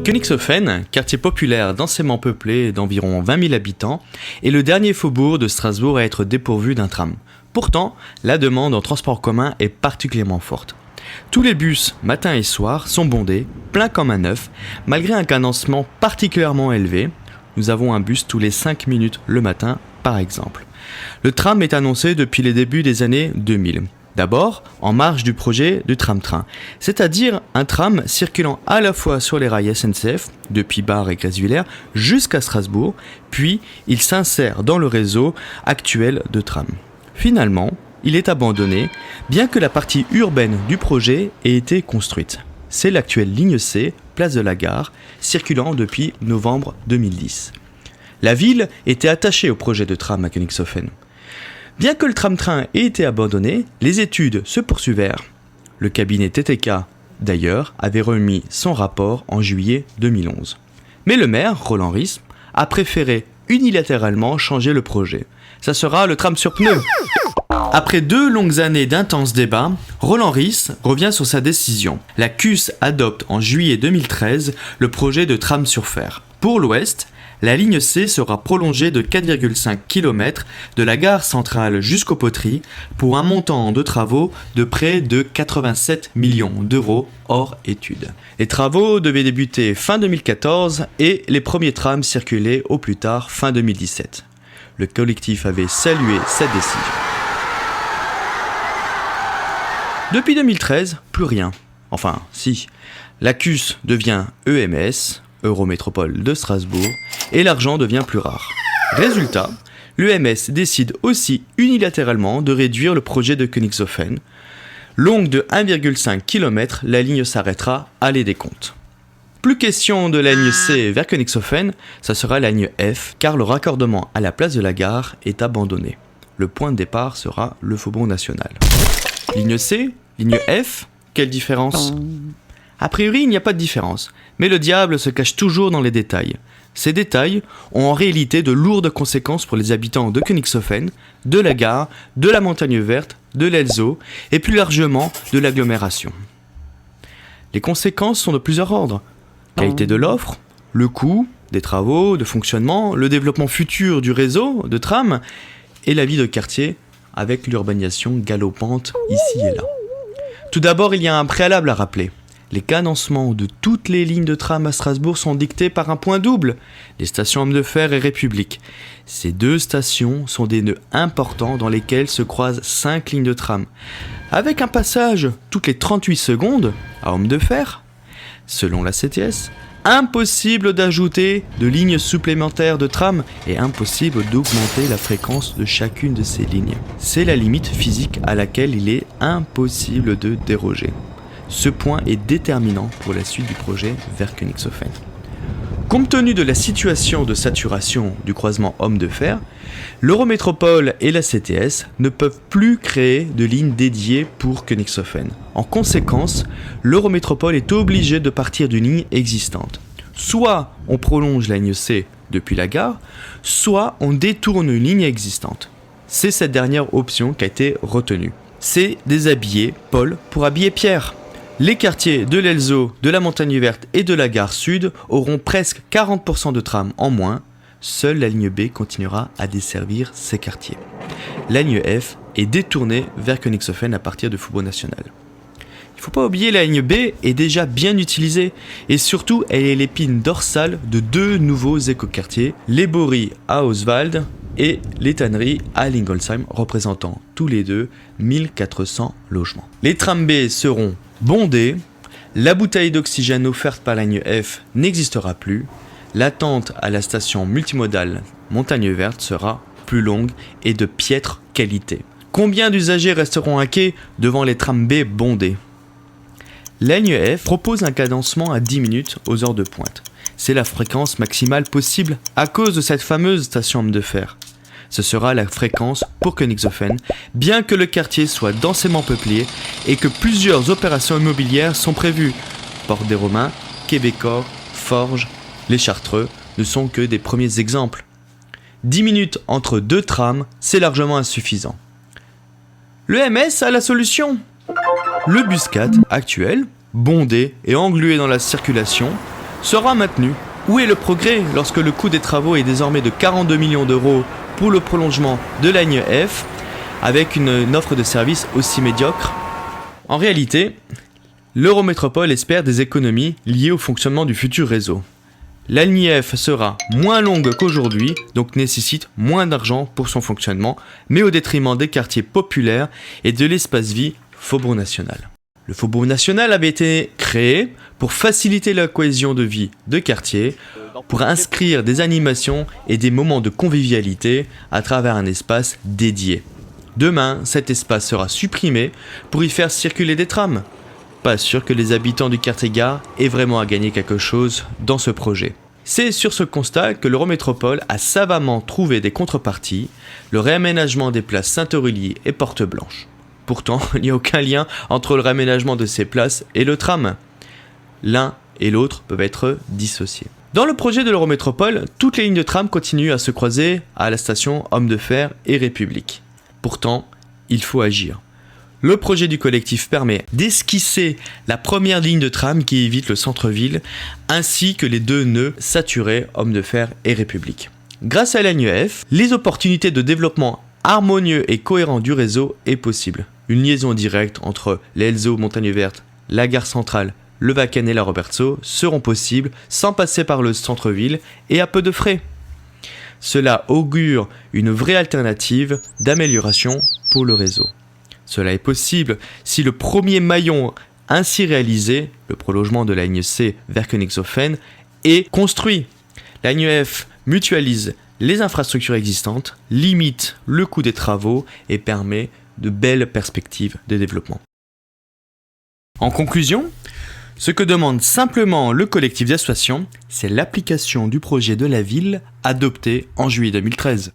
Königshofen, quartier populaire densément peuplé d'environ 20 000 habitants, est le dernier faubourg de Strasbourg à être dépourvu d'un tram. Pourtant, la demande en transport commun est particulièrement forte. Tous les bus, matin et soir, sont bondés, pleins comme un œuf, malgré un cadencement particulièrement élevé. Nous avons un bus tous les 5 minutes le matin, par exemple. Le tram est annoncé depuis les débuts des années 2000. D'abord, en marge du projet du tram-train, c'est-à-dire un tram circulant à la fois sur les rails SNCF, depuis Bar et Grèce-Villers, jusqu'à Strasbourg, puis il s'insère dans le réseau actuel de tram. Finalement, il est abandonné, bien que la partie urbaine du projet ait été construite. C'est l'actuelle ligne C, place de la Gare, circulant depuis novembre 2010. La ville était attachée au projet de tram à Königshofen. Bien que le tram-train ait été abandonné, les études se poursuivèrent. Le cabinet TTK, d'ailleurs, avait remis son rapport en juillet 2011. Mais le maire, Roland Ries, a préféré unilatéralement changer le projet. Ça sera le tram sur pneus. Après 2 longues années d'intenses débats, Roland Ries revient sur sa décision. La CUS adopte en juillet 2013 le projet de tram sur fer. Pour l'Ouest, la ligne C sera prolongée de 4,5 km de la gare centrale jusqu'aux poteries pour un montant de travaux de près de 87 millions d'euros hors études. Les travaux devaient débuter fin 2014 et les premiers trams circulaient au plus tard fin 2017. Le collectif avait salué cette décision. Depuis 2013, plus rien. Enfin, si. La CUS devient EMS, Eurométropole de Strasbourg, et l'argent devient plus rare. Résultat, l'EMS décide aussi unilatéralement de réduire le projet de Königshofen. Longue de 1,5 km, la ligne s'arrêtera à les décomptes. Plus question de la ligne C vers Königshofen, ça sera la ligne F, car le raccordement à la place de la gare est abandonné. Le point de départ sera le Faubourg National. Ligne C, ligne F, quelle différence ? A priori, il n'y a pas de différence, mais le diable se cache toujours dans les détails. Ces détails ont en réalité de lourdes conséquences pour les habitants de Königshofen, de la gare, de la Montagne Verte, de l'Elzo et plus largement de l'agglomération. Les conséquences sont de plusieurs ordres. Qualité de l'offre, le coût des travaux, de fonctionnement, le développement futur du réseau de tram et la vie de quartier avec l'urbanisation galopante ici et là. Tout d'abord, il y a un préalable à rappeler. Les cadencements de toutes les lignes de tram à Strasbourg sont dictés par un point double, les stations Hommes de Fer et République. Ces 2 stations sont des nœuds importants dans lesquels se croisent 5 lignes de tram, avec un passage toutes les 38 secondes à Hommes de Fer. Selon la CTS, impossible d'ajouter de lignes supplémentaires de tram et impossible d'augmenter la fréquence de chacune de ces lignes. C'est la limite physique à laquelle il est impossible de déroger. Ce point est déterminant pour la suite du projet vers Königshofen. Compte tenu de la situation de saturation du croisement Hommes de Fer, l'Eurométropole et la CTS ne peuvent plus créer de lignes dédiées pour Königshofen. En conséquence, l'Eurométropole est obligée de partir d'une ligne existante. Soit on prolonge la ligne C depuis la gare, soit on détourne une ligne existante. C'est cette dernière option qui a été retenue. C'est déshabiller Paul pour habiller Pierre. Les quartiers de l'Elzo, de la Montagne Verte et de la Gare Sud auront presque 40% de trams en moins. Seule la ligne B continuera à desservir ces quartiers. La ligne F est détournée vers Königshofen à partir du Faubourg National. Il ne faut pas oublier, la ligne B est déjà bien utilisée et surtout elle est l'épine dorsale de 2 nouveaux écoquartiers, les Boris à Oswald et les tanneries à Lingolsheim, représentant tous les deux 1400 logements. Les trams B seront bondés, la bouteille d'oxygène offerte par la ligne F n'existera plus, l'attente à la station multimodale Montagne Verte sera plus longue et de piètre qualité. Combien d'usagers resteront à quai devant les trams B bondés ? La ligne F propose un cadencement à 10 minutes aux heures de pointe. C'est la fréquence maximale possible à cause de cette fameuse station Hommes de Fer. Ce sera la fréquence pour Königshofen, bien que le quartier soit densément peuplé et que plusieurs opérations immobilières sont prévues. Porte des Romains, Québécois, Forges, les Chartreux ne sont que des premiers exemples. 10 minutes entre 2 trams, c'est largement insuffisant. Le MS a la solution. Le bus 4 actuel, bondé et englué dans la circulation, sera maintenu. Où est le progrès lorsque le coût des travaux est désormais de 42 millions d'euros pour le prolongement de la ligne F, avec une offre de service aussi médiocre? En réalité, l'Eurométropole espère des économies liées au fonctionnement du futur réseau. La ligne F sera moins longue qu'aujourd'hui, donc nécessite moins d'argent pour son fonctionnement, mais au détriment des quartiers populaires et de l'espace vie Faubourg National. Le Faubourg National avait été créé pour faciliter la cohésion de vie de quartier, pour inscrire des animations et des moments de convivialité à travers un espace dédié. Demain, cet espace sera supprimé pour y faire circuler des trams. Pas sûr que les habitants du quartier Gare aient vraiment à gagner quelque chose dans ce projet. C'est sur ce constat que l'Eurométropole a savamment trouvé des contreparties, le réaménagement des places Saint-Aurélie et Porte-Blanche. Pourtant, il n'y a aucun lien entre le réaménagement de ces places et le tram. L'un et l'autre peuvent être dissociés. Dans le projet de l'Eurométropole, toutes les lignes de tram continuent à se croiser à la station Homme de Fer et République. Pourtant, il faut agir. Le projet du collectif permet d'esquisser la première ligne de tram qui évite le centre-ville, ainsi que les deux nœuds saturés Homme de Fer et République. Grâce à la ligne F, les opportunités de développement harmonieux et cohérent du réseau est possible. Une liaison directe entre l'Elzo Montagne Verte, la gare centrale, le Wacken et la Robertso seront possibles sans passer par le centre-ville et à peu de frais. Cela augure une vraie alternative d'amélioration pour le réseau. Cela est possible si le premier maillon ainsi réalisé, le prolongement de la ligne C vers Königshofen, est construit. La ligne F mutualise les infrastructures existantes, limite le coût des travaux et permet de belles perspectives de développement. En conclusion, ce que demande simplement le collectif d'associations, c'est l'application du projet de la ville adopté en juillet 2013.